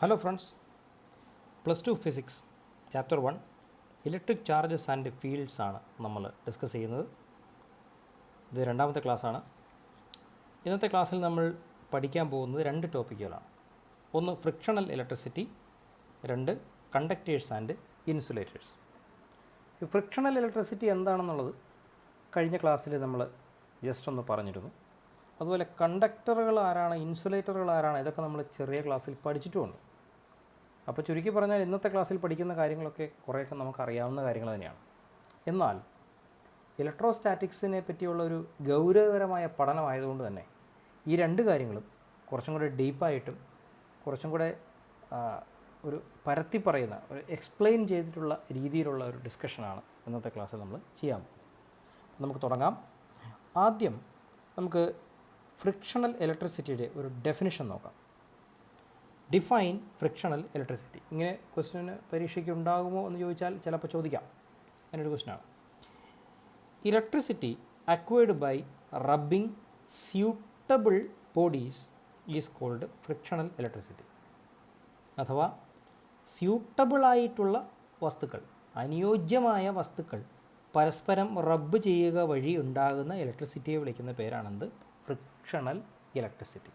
Hello friends, plus 2 physics chapter 1 electric charges and fields ആണ് നമ്മൾ discuss ചെയ്യുന്നത്. ഇത് രണ്ടാമത്തെ ക്ലാസ്സാണ്. ഇന്നത്തെ ക്ലാസ്സിൽ നമ്മൾ പഠിക്കാൻ പോകുന്നത് രണ്ട് ടോപ്പിക്കുകളാണ്. ഒന്ന് ഫ്രിക്ഷണൽ ഇലക്ട്രിസിറ്റി, രണ്ട് കണ്ടക്ടേഴ്സ് ആൻഡ് ഇൻസുലേറ്റേഴ്സ്. ഈ ഫ്രിക്ഷണൽ ഇലക്ട്രിസിറ്റി എന്താണെന്നുള്ളത് കഴിഞ്ഞ ക്ലാസ്സിൽ നമ്മൾ ജസ്റ്റ് ഒന്ന് പറഞ്ഞിരുന്നു. അതുപോലെ കണ്ടക്ടറുകൾ ആരാണ്, ഇൻസുലേറ്ററുകൾ ആരാണ്, ഇതൊക്കെ നമ്മൾ ചെറിയ ക്ലാസ്സിൽ പഠിച്ചിട്ടുമുണ്ട്. അപ്പോൾ ചുരുക്കി പറഞ്ഞാൽ ഇന്നത്തെ ക്ലാസ്സിൽ പഠിക്കുന്ന കാര്യങ്ങളൊക്കെ കുറേയൊക്കെ നമുക്കറിയാവുന്ന കാര്യങ്ങൾ തന്നെയാണ്. എന്നാൽ ഇലക്ട്രോസ്റ്റാറ്റിക്സിനെ പറ്റിയുള്ള ഒരു ഗൗരവകരമായ പഠനമായതുകൊണ്ട് തന്നെ ഈ രണ്ട് കാര്യങ്ങളും കുറച്ചും കൂടെ ഡീപ്പായിട്ടും കുറച്ചും കൂടെ ഒരു പരത്തി പറയുന്ന ഒരു എക്സ്പ്ലെയിൻ ചെയ്തിട്ടുള്ള രീതിയിലുള്ള ഒരു ഡിസ്കഷനാണ് ഇന്നത്തെ ക്ലാസ്സിൽ നമ്മൾ ചെയ്യാൻ പോകുന്നത്. നമുക്ക് തുടങ്ങാം. ആദ്യം നമുക്ക് ഫ്രിക്ഷണൽ ഇലക്ട്രിസിറ്റിയുടെ ഒരു ഡെഫിനിഷൻ നോക്കാം. Define frictional electricity. ഇങ്ങനെ ക്വസ്റ്റ്യന് പരീക്ഷയ്ക്ക് ഉണ്ടാകുമോ എന്ന് ചോദിച്ചാൽ ചിലപ്പോൾ ചോദിക്കാം. അങ്ങനൊരു ക്വസ്റ്റ്യനാണ്. Electricity acquired by rubbing suitable bodies is called frictional electricity. അഥവാ സ്യൂട്ടബിളായിട്ടുള്ള വസ്തുക്കൾ, അനുയോജ്യമായ വസ്തുക്കൾ പരസ്പരം റബ്ബ് ചെയ്യുക വഴി ഉണ്ടാകുന്ന ഇലക്ട്രിസിറ്റിയെ വിളിക്കുന്ന പേരാണെന്ത്? Frictional electricity.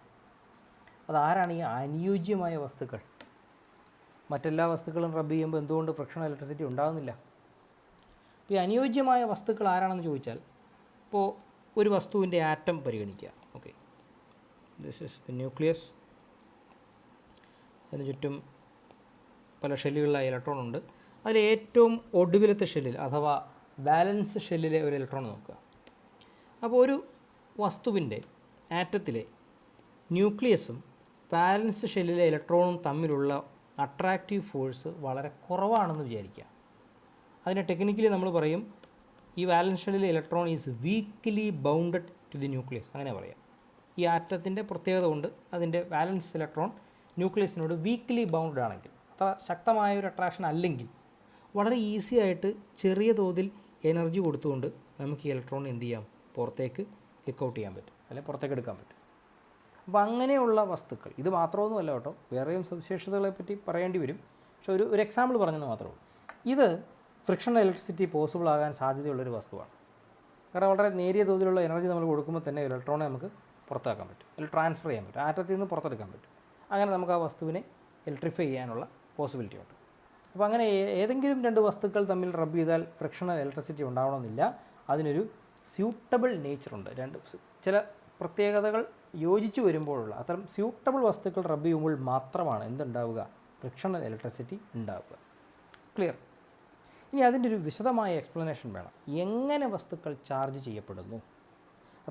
അതാരാണ് ഈ അനുയോജ്യമായ വസ്തുക്കൾ? മറ്റെല്ലാ വസ്തുക്കളും റബ്ബ് ചെയ്യുമ്പോൾ എന്തുകൊണ്ട് ഫ്രിക്ഷണൽ ഇലക്ട്രിസിറ്റി ഉണ്ടാകുന്നില്ല? ഇപ്പോൾ ഈ അനുയോജ്യമായ വസ്തുക്കൾ ആരാണെന്ന് ചോദിച്ചാൽ, ഇപ്പോൾ ഒരു വസ്തുവിൻ്റെ ആറ്റം പരിഗണിക്കുക. Okay, this is the nucleus. അതിന് ചുറ്റും പല ഷെല്ലുകളിലായ ഇലക്ട്രോൺ ഉണ്ട്. അതിൽ ഏറ്റവും ഒടുവിലത്തെ ഷെല്ലിൽ അഥവാ വാലൻസ് ഷെല്ലിലെ ഒരു ഇലക്ട്രോൺ നോക്കുക. അപ്പോൾ ഒരു വസ്തുവിൻ്റെ ആറ്റത്തിലെ ന്യൂക്ലിയസും വാലൻസ് ഷെല്ലിലെ ഇലക്ട്രോണും തമ്മിലുള്ള അട്രാക്റ്റീവ് ഫോഴ്സ് വളരെ കുറവാണെന്ന് വിചാരിക്കുക. അതിനെ ടെക്നിക്കലി നമ്മൾ പറയും ഈ വാലൻസ് ഷെല്ലിലെ electron is weakly bounded to the nucleus, അങ്ങനെ പറയാം. ഈ ആറ്റത്തിൻ്റെ പ്രത്യേകത കൊണ്ട് അതിൻ്റെ വാലൻസ് ഇലക്ട്രോൺ ന്യൂക്ലിയസിനോട് വീക്ക്ലി ബൗണ്ടഡ് ആണെങ്കിൽ, അത്ര ശക്തമായ ഒരു അട്രാക്ഷൻ അല്ലെങ്കിൽ, വളരെ ഈസി ആയിട്ട് ചെറിയ തോതിൽ എനർജി കൊടുത്തുകൊണ്ട് നമുക്ക് ഈ ഇലക്ട്രോൺ എന്ത് ചെയ്യാം? പുറത്തേക്ക് കിക്ക് ഔട്ട് ചെയ്യാൻ പറ്റും, അല്ലെങ്കിൽ പുറത്തേക്ക് എടുക്കാൻ പറ്റും. അപ്പോൾ അങ്ങനെയുള്ള വസ്തുക്കൾ, ഇത് മാത്രമൊന്നുമല്ല കേട്ടോ, വേറെയും സവിശേഷതകളെ പറ്റി പറയേണ്ടി വരും. പക്ഷേ ഒരു എക്സാമ്പിൾ പറഞ്ഞെന്ന് മാത്രമേ ഉള്ളൂ. ഇത് ഫ്രിക്ഷണൽ ഇലക്ട്രിസിറ്റി പോസിബിൾ ആകാൻ സാധ്യതയുള്ളൊരു വസ്തുവാണ്. കാരണം വളരെ നേരിയ തോതിലുള്ള എനർജി നമ്മൾ കൊടുക്കുമ്പോൾ തന്നെ ഇലക്ട്രോണെ നമുക്ക് പുറത്താക്കാൻ പറ്റും, അല്ലെങ്കിൽ ട്രാൻസ്ഫർ ചെയ്യാൻ പറ്റും, ആറ്റത്തിൽ നിന്ന് പുറത്തെടുക്കാൻ പറ്റും. അങ്ങനെ നമുക്ക് ആ വസ്തുവിനെ ഇലക്ട്രിഫൈ ചെയ്യാനുള്ള പോസിബിലിറ്റി ഉണ്ട്. അപ്പോൾ അങ്ങനെ ഏതെങ്കിലും രണ്ട് വസ്തുക്കൾ തമ്മിൽ റബ്ബ് ചെയ്താൽ ഫ്രിക്ഷണൽ ഇലക്ട്രിസിറ്റി ഉണ്ടാവണമെന്നില്ല. അതിനൊരു സ്യൂട്ടബിൾ നേച്ചറുണ്ട്. ചില പ്രത്യേകതകൾ യോജിച്ചു വരുമ്പോഴുള്ള അത്തരം സ്യൂട്ടബിൾ വസ്തുക്കൾ റബ്ബ് ചെയ്യുമ്പോൾ മാത്രമാണ് എന്തുണ്ടാവുക? ഫ്രിക്ഷണൽ ഇലക്ട്രിസിറ്റി ഉണ്ടാവുക. ക്ലിയർ? ഇനി അതിൻ്റെ ഒരു വിശദമായ എക്സ്പ്ലനേഷൻ വേണം. എങ്ങനെ വസ്തുക്കൾ ചാർജ് ചെയ്യപ്പെടുന്നു?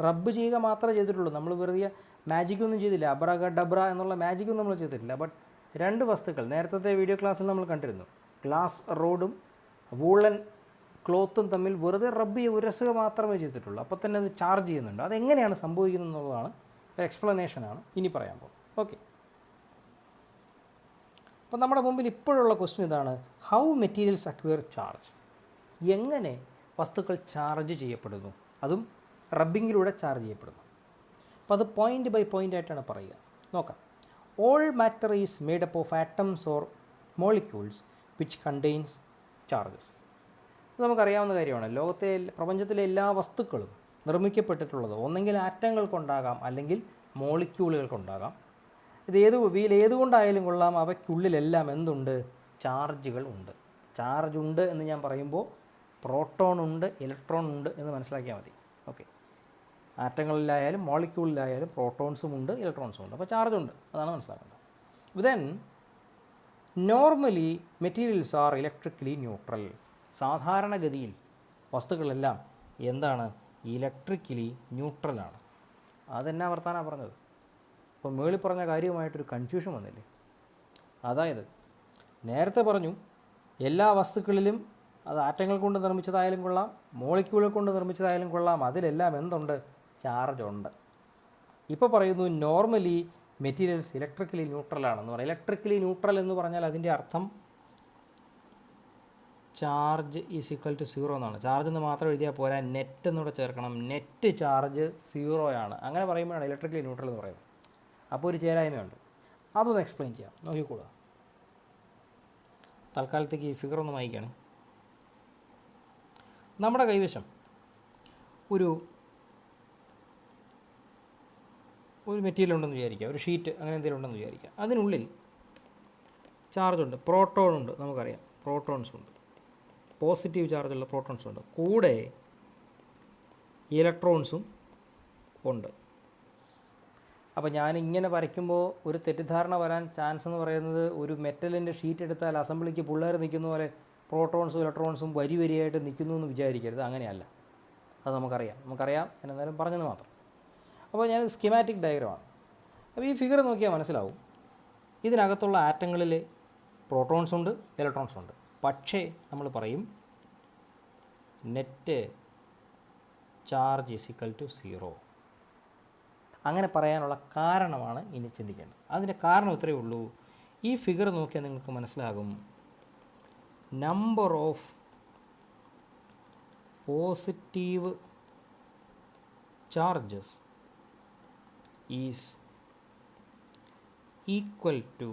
റബ്ബ് ചെയ്യുക മാത്രമേ ചെയ്തിട്ടുള്ളൂ. നമ്മൾ വെറുതെ മാജിക്കൊന്നും ചെയ്തില്ല, അബ്രാഗഡബ്ര എന്നുള്ള മാജിക്കൊന്നും നമ്മൾ ചെയ്തിട്ടില്ല. ബട്ട് രണ്ട് വസ്തുക്കൾ നേരത്തെ വീഡിയോ ക്ലാസ്സിൽ നമ്മൾ കണ്ടിരുന്നു. ഗ്ലാസ് റോഡും വൂളൻ ക്ലോത്തും തമ്മിൽ വെറുതെ റബ്ബ് ഉരസുക മാത്രമേ ചെയ്തിട്ടുള്ളൂ. അപ്പോൾ തന്നെ അത് ചാർജ് ചെയ്യുന്നുണ്ട്. അതെങ്ങനെയാണ് സംഭവിക്കുന്നത് എന്നുള്ളതാണ് ഒരു എക്സ്പ്ലനേഷനാണ് ഇനി പറയാൻ പോകുന്നത്. ഓക്കെ, അപ്പോൾ നമ്മുടെ മുമ്പിൽ ഇപ്പോഴുള്ള ക്വസ്റ്റ്യൻ ഇതാണ്: ഹൗ മെറ്റീരിയൽസ് അക്വയർ ചാർജ്? എങ്ങനെ വസ്തുക്കൾ ചാർജ് ചെയ്യപ്പെടുന്നു, അതും റബ്ബിങ്ങിലൂടെ ചാർജ് ചെയ്യപ്പെടുന്നു. അപ്പോൾ അത് പോയിൻ്റ് ബൈ പോയിൻ്റ് ആയിട്ടാണ് പറയുക. നോക്കാം. All matter is made up of atoms or molecules which contains charges. ഇത് നമുക്കറിയാവുന്ന കാര്യമാണ്. പ്രപഞ്ചത്തിലെ എല്ലാ വസ്തുക്കളും നിർമ്മിക്കപ്പെട്ടിട്ടുള്ളത് ഒന്നെങ്കിൽ ആറ്റങ്ങൾ കൊണ്ടാകാം, അല്ലെങ്കിൽ മോളിക്യൂളുകൾ കൊണ്ടാകാം. ഏതുകൊണ്ടായാലും കൊള്ളാം, അവയ്ക്കുള്ളിലെല്ലാം എന്തുണ്ട്? ചാർജുകൾ ഉണ്ട്. ചാർജ് ഉണ്ട് എന്ന് ഞാൻ പറയുമ്പോൾ പ്രോട്ടോൺ ഉണ്ട്, ഇലക്ട്രോൺ ഉണ്ട് എന്ന് മനസ്സിലാക്കിയാൽ മതി. ഓക്കെ, ആറ്റങ്ങളിലായാലും മോളിക്യൂളിലായാലും പ്രോട്ടോൺസും ഉണ്ട്, ഇലക്ട്രോൺസും ഉണ്ട്. അപ്പോൾ ചാർജ് ഉണ്ട്, അതാണ് മനസ്സിലാക്കേണ്ടത്. Then normally materials are electrically neutral. സാധാരണഗതിയിൽ വസ്തുക്കളെല്ലാം എന്താണ്? ഇലക്ട്രിക്കലി ന്യൂട്രലാണ്. അതെന്നാ വർത്താനാണ് പറഞ്ഞത്? അപ്പോൾ മേളിൽ പറഞ്ഞ കാര്യവുമായിട്ടൊരു കൺഫ്യൂഷൻ വന്നില്ലേ? അതായത് നേരത്തെ പറഞ്ഞു എല്ലാ വസ്തുക്കളിലും, അത് ആറ്റങ്ങൾ കൊണ്ട് നിർമ്മിച്ചതായാലും കൊള്ളാം, മോളിക്യൂളുകൾ കൊണ്ട് നിർമ്മിച്ചതായാലും കൊള്ളാം, അതിലെല്ലാം എന്തുണ്ട്? ചാർജ് ഉണ്ട്. ഇപ്പോൾ പറയുന്നു നോർമലി മെറ്റീരിയൽസ് ഇലക്ട്രിക്കലി ന്യൂട്രലാണെന്ന് പറയാം. ഇലക്ട്രിക്കലി ന്യൂട്രൽ എന്ന് പറഞ്ഞാൽ അതിൻ്റെ അർത്ഥം ചാർജ് ഈസ് ഈക്വൽ ടു 0 എന്നാണ്. ചാർജ് എന്ന് മാത്രം എഴുതിയാൽ പോരാ, നെറ്റ് എന്നൂടെ ചേർക്കണം. നെറ്റ് ചാർജ് 0 ആണ്. അങ്ങനെ പറയുമ്പോഴാണ് ഇലക്ട്രിക്കലി ന്യൂട്രൽ എന്ന് പറയുന്നത്. അപ്പോൾ ഒരു ചേരായ്മയുണ്ട്. അതൊന്ന് എക്സ്പ്ലെയിൻ ചെയ്യാം, നോക്കിക്കൂടാ. തൽക്കാലത്തേക്ക് ഈ ഫിഗർ ഒന്ന് വായിക്കുകയാണ്. നമ്മുടെ കൈവശം ഒരു മെറ്റീരിയൽ ഉണ്ടെന്ന് വിചാരിക്കുക, ഒരു ഷീറ്റ് അങ്ങനെ എന്തെങ്കിലും ഉണ്ടെന്ന് വിചാരിക്കുക. അതിനുള്ളിൽ ചാർജുണ്ട്, പ്രോട്ടോണുണ്ട്, നമുക്കറിയാം പ്രോട്ടോൺസ് ഉണ്ട്, പോസിറ്റീവ് ചാർജുള്ള പ്രോട്ടോൺസ് ഉണ്ട്, കൂടെ ഇലക്ട്രോൺസും ഉണ്ട്. അപ്പോൾ ഞാനിങ്ങനെ വരയ്ക്കുമ്പോൾ ഒരു തെറ്റിദ്ധാരണ വരാൻ ചാൻസ് എന്ന് പറയുന്നത്, ഒരു മെറ്റലിൻ്റെ ഷീറ്റ് എടുത്താൽ അസംബ്ലിക്ക് പിള്ളേർ നിൽക്കുന്ന പോലെ പ്രോട്ടോൺസും ഇലക്ട്രോൺസും വരി വരിയായിട്ട് നിൽക്കുന്നു എന്ന് വിചാരിക്കരുത്. അങ്ങനെയല്ല, അത് നമുക്കറിയാം എന്നാലും പറഞ്ഞത് മാത്രം. അപ്പോൾ ഞാൻ സ്കീമാറ്റിക് ഡയഗ്രമാണ്. അപ്പോൾ ഈ ഫിഗർ നോക്കിയാൽ മനസ്സിലാവും, ഇതിനകത്തുള്ള ആറ്റങ്ങളിൽ പ്രോട്ടോൺസ് ഉണ്ട്, ഇലക്ട്രോൺസ് ഉണ്ട്. പക്ഷേ നമ്മൾ പറയും net charge is equal to 0. അങ്ങനെ പറയാനുള്ള കാരണമാണ് ഇനി ചിന്തിക്കേണ്ടത്. അതിൻ്റെ കാരണം ഇത്രയേ ഉള്ളൂ. ഈ ഫിഗർ നോക്കിയാൽ നിങ്ങൾക്ക് മനസ്സിലാകും, number of positive charges is equal to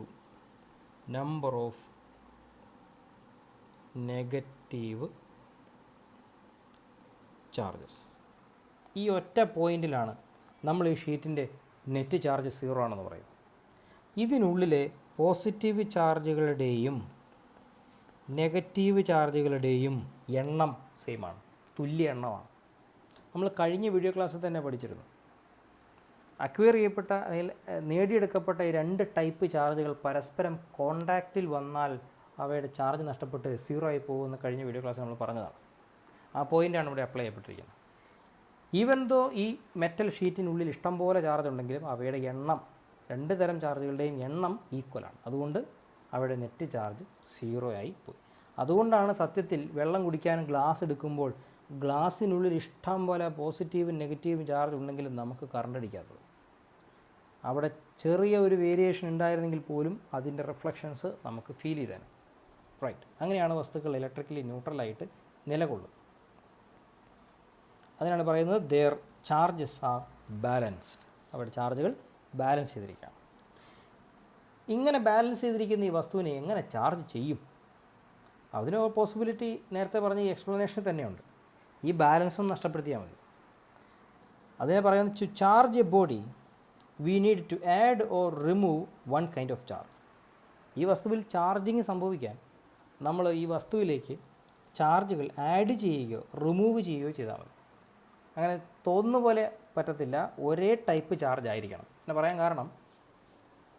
number of negative charges. ഈ ഒറ്റ പോയിന്റിലാണ് നമ്മൾ ഈ ഷീറ്റിൻ്റെ നെറ്റ് ചാർജ് 0 ആണെന്ന് പറയുന്നത്. ഇതിനുള്ളിലെ പോസിറ്റീവ് ചാർജുകളുടെയും നെഗറ്റീവ് ചാർജുകളുടെയും എണ്ണം സെയിമാണ്, തുല്യ എണ്ണമാണ്. നമ്മൾ കഴിഞ്ഞ വീഡിയോ ക്ലാസ്സിൽ തന്നെ പഠിച്ചിരുന്നു. അക്വയർ ചെയ്യപ്പെട്ട അല്ലെങ്കിൽ നേടിയെടുക്കപ്പെട്ട ഈ 2 ടൈപ്പ് ചാർജുകൾ പരസ്പരം കോണ്ടാക്റ്റിൽ വന്നാൽ അവയുടെ ചാർജ് നഷ്ടപ്പെട്ട് 0 ആയി പോകുമെന്ന് കഴിഞ്ഞ വീഡിയോ ക്ലാസ്സിൽ നമ്മൾ പറഞ്ഞതാണ്. ആ പോയിൻ്റാണ് ഇവിടെ അപ്ലൈ ചെയ്യപ്പെട്ടിരിക്കുന്നത്. ഈവൻ ദോ ഈ മെറ്റൽ ഷീറ്റിനുള്ളിൽ ഇഷ്ടം പോലെ ചാർജ് ഉണ്ടെങ്കിലും അവയുടെ എണ്ണം, 2 തരം ചാർജുകളുടെയും എണ്ണം ഈക്വലാണ്. അതുകൊണ്ട് അവയുടെ നെറ്റ് ചാർജ് 0 ആയി പോയി. അതുകൊണ്ടാണ് സത്യത്തിൽ വെള്ളം കുടിക്കാനും ഗ്ലാസ് എടുക്കുമ്പോൾ ഗ്ലാസ്സിനുള്ളിൽ ഇഷ്ടം പോലെ പോസിറ്റീവും നെഗറ്റീവും ചാർജ് ഉണ്ടെങ്കിലും നമുക്ക് കറണ്ട് അടിക്കാത്തത്. അവിടെ ചെറിയ ഒരു വേരിയേഷൻ ഉണ്ടായിരുന്നെങ്കിൽ പോലും അതിൻ്റെ റിഫ്ലക്ഷൻസ് നമുക്ക് ഫീൽ ചെയ്തേനെ. റൈറ്റ്. അങ്ങനെയാണ് വസ്തുക്കൾ ഇലക്ട്രിക്കലി ന്യൂട്രലായിട്ട് നിലകൊള്ളുന്നത്. അതിനാണ് പറയുന്നത് ദെയർ ചാർജസ് ആർ ബാലൻസ്ഡ്. അവരുടെ ചാർജുകൾ ബാലൻസ് ചെയ്തിരിക്കുകയാണ്. ഇങ്ങനെ ബാലൻസ് ചെയ്തിരിക്കുന്ന ഈ വസ്തുവിനെ എങ്ങനെ ചാർജ് ചെയ്യും? അതിന് പോസിബിലിറ്റി നേരത്തെ പറഞ്ഞ ഈ എക്സ്പ്ലനേഷൻ തന്നെയുണ്ട്. ഈ ബാലൻസും നഷ്ടപ്പെടുത്തിയാൽ മതി. അതിനെ പറയുന്നത് to charge a body we need to add or remove one kind of charge. ഈ വസ്തുവിൽ ചാർജിങ് സംഭവിക്കാൻ നമ്മൾ ഈ വസ്തുവിലേക്ക് ചാർജുകൾ ആഡ് ചെയ്യുകയോ റിമൂവ് ചെയ്യുകയോ ചെയ്താൽ മതി. അങ്ങനെ തോന്നുന്ന പോലെ പറ്റത്തില്ല, ഒരേ ടൈപ്പ് ചാർജ് ആയിരിക്കണം. എന്ന് പറയാൻ കാരണം,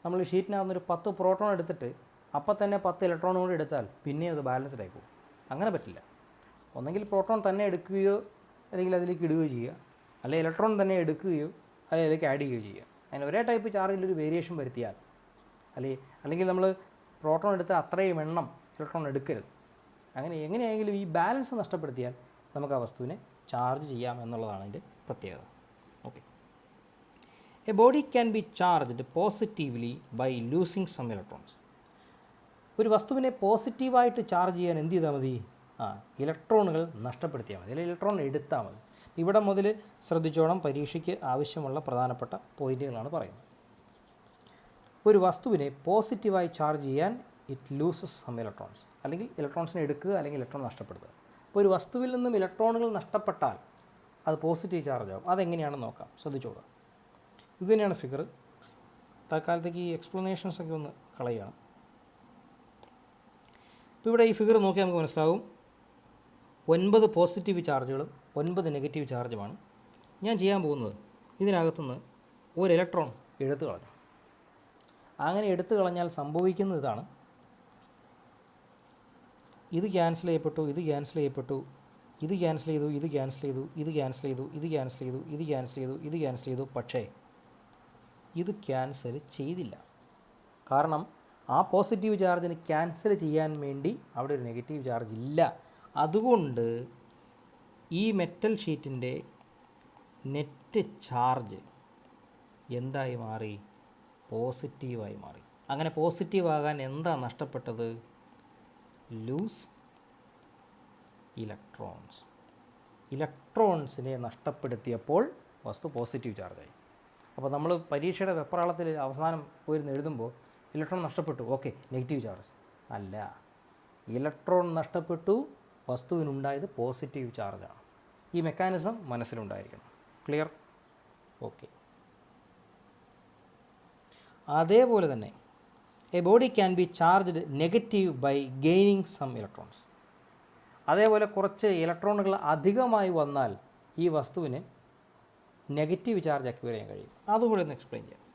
നമ്മൾ ഷീറ്റിനകത്തൊരു 10 പ്രോട്ടോൺ എടുത്തിട്ട് അപ്പം തന്നെ 10 ഇലക്ട്രോൺ കൂടി എടുത്താൽ പിന്നെയും അത് ബാലൻസ്ഡ് ആയി പോകും. അങ്ങനെ പറ്റില്ല. ഒന്നെങ്കിൽ പ്രോട്ടോൺ തന്നെ എടുക്കുകയോ അല്ലെങ്കിൽ അതിലേക്ക് ഇടുകയോ ചെയ്യുക, അല്ലെങ്കിൽ ഇലക്ട്രോൺ തന്നെ എടുക്കുകയോ അല്ലെങ്കിൽ അതിലേക്ക് ആഡ് ചെയ്യുകയോ ചെയ്യുക. അങ്ങനെ ഒരേ ടൈപ്പ് ചാർജിലൊരു വേരിയേഷൻ വരുത്തിയാൽ, അല്ലെങ്കിൽ നമ്മൾ പ്രോട്ടോൺ എടുത്ത് അത്രയും എണ്ണം ഇലക്ട്രോൺ എടുക്കരുത്. അങ്ങനെ എങ്ങനെയെങ്കിലും ഈ ബാലൻസ് നഷ്ടപ്പെടുത്തിയാൽ നമുക്ക് ആ വസ്തുവിനെ ചാർജ് ചെയ്യാം എന്നുള്ളതാണ് അതിൻ്റെ പ്രത്യേകത. Okay. A body can be charged positively by losing some electrons. ഒരു വസ്തുവിനെ പോസിറ്റീവായിട്ട് ചാർജ് ചെയ്യാൻ എന്ത് ചെയ്താൽ മതി? ഇലക്ട്രോണുകൾ നഷ്ടപ്പെടുത്തിയാൽ മതി, അല്ലെങ്കിൽ ഇലക്ട്രോൺ എടുത്താൽ മതി. ഇവിടെ മുതൽ ശ്രദ്ധിച്ചോണം, പരീക്ഷയ്ക്ക് ആവശ്യമുള്ള പ്രധാനപ്പെട്ട പോയിന്റുകളാണ് പറയുന്നത്. ഒരു വസ്തുവിനെ പോസിറ്റീവായി ചാർജ് ചെയ്യാൻ ഇറ്റ് ലൂസസ് സം ഇലക്ട്രോൺസ്, അല്ലെങ്കിൽ ഇലക്ട്രോൺസിനെ എടുക്കുക അല്ലെങ്കിൽ ഇലക്ട്രോൺ നഷ്ടപ്പെടുത്തുക. അപ്പോൾ ഒരു വസ്തുവിൽ നിന്നും ഇലക്ട്രോണുകൾ നഷ്ടപ്പെട്ടാൽ അത് പോസിറ്റീവ് ചാർജ് ആകും. അതെങ്ങനെയാണെന്ന് നോക്കാം, ശ്രദ്ധിച്ചോളാം. ഇത് തന്നെയാണ് ഫിഗർ. തൽക്കാലത്തേക്ക് ഈ എക്സ്പ്ലനേഷൻസൊക്കെ ഒന്ന് കളയുകയാണ്. ഇപ്പോൾ ഇവിടെ ഈ ഫിഗർ നോക്കിയാൽ നമുക്ക് മനസ്സിലാവും 9 പോസിറ്റീവ് ചാർജുകളും 9 നെഗറ്റീവ് ചാർജുമാണ്. ഞാൻ ചെയ്യാൻ പോകുന്നത്, ഇതിനകത്തുനിന്ന് ഒരു ഇലക്ട്രോൺ എടുത്തു കളഞ്ഞു. അങ്ങനെ എടുത്തു കളഞ്ഞാൽ സംഭവിക്കുന്നത് ഇതാണ്. ഇത് ക്യാൻസൽ ചെയ്യപ്പെട്ടു, ഇത് ക്യാൻസൽ ചെയ്യപ്പെട്ടു, ഇത് ക്യാൻസൽ ചെയ്തു, ഇത് ക്യാൻസൽ ചെയ്തു, ഇത് ക്യാൻസൽ ചെയ്തു, ഇത് ക്യാൻസൽ ചെയ്തു, ഇത് ക്യാൻസൽ ചെയ്തു, ഇത് ക്യാൻസൽ ചെയ്തു. പക്ഷേ ഇത് ക്യാൻസൽ ചെയ്തില്ല. കാരണം ആ പോസിറ്റീവ് ചാർജിന് ക്യാൻസൽ ചെയ്യാൻ വേണ്ടി അവിടെ ഒരു നെഗറ്റീവ് ചാർജ് ഇല്ല. അതുകൊണ്ട് ഈ മെറ്റൽ ഷീറ്റിൻ്റെ നെറ്റ് ചാർജ് എന്തായി മാറി? പോസിറ്റീവായി മാറി. അങ്ങനെ പോസിറ്റീവാകാൻ എന്താ നഷ്ടപ്പെട്ടത്? Loose electrons. ഇലക്ട്രോൺസിനെ നഷ്ടപ്പെടുത്തിയപ്പോൾ വസ്തു പോസിറ്റീവ് ചാർജായി. അപ്പോൾ നമ്മൾ പരീക്ഷയുടെ വെപ്രാളത്തിൽ അവസാനം പോയിരുന്ന് എഴുതുമ്പോൾ ഇലക്ട്രോൺ നഷ്ടപ്പെട്ടു, ഓക്കെ നെഗറ്റീവ് ചാർജ്. അല്ല, ഇലക്ട്രോൺ നഷ്ടപ്പെട്ടു, വസ്തുവിനുണ്ടായത് പോസിറ്റീവ് ചാർജാണ്. ഈ മെക്കാനിസം മനസ്സിലുണ്ടായിരിക്കണം. ക്ലിയർ? ഓക്കെ. അതേപോലെ തന്നെ a body can be charged negative by gaining some electrons. അതേപോലെ കുറച്ച് ഇലക്ട്രോണുകൾ അധികമായി വന്നാൽ ഈ വസ്തുവിന് നെഗറ്റീവ് ചാർജ് അക്വയർ ചെയ്യാൻ കഴിയും. അതുകൂടെ ഒന്ന് എക്സ്പ്ലെയിൻ ചെയ്യാം.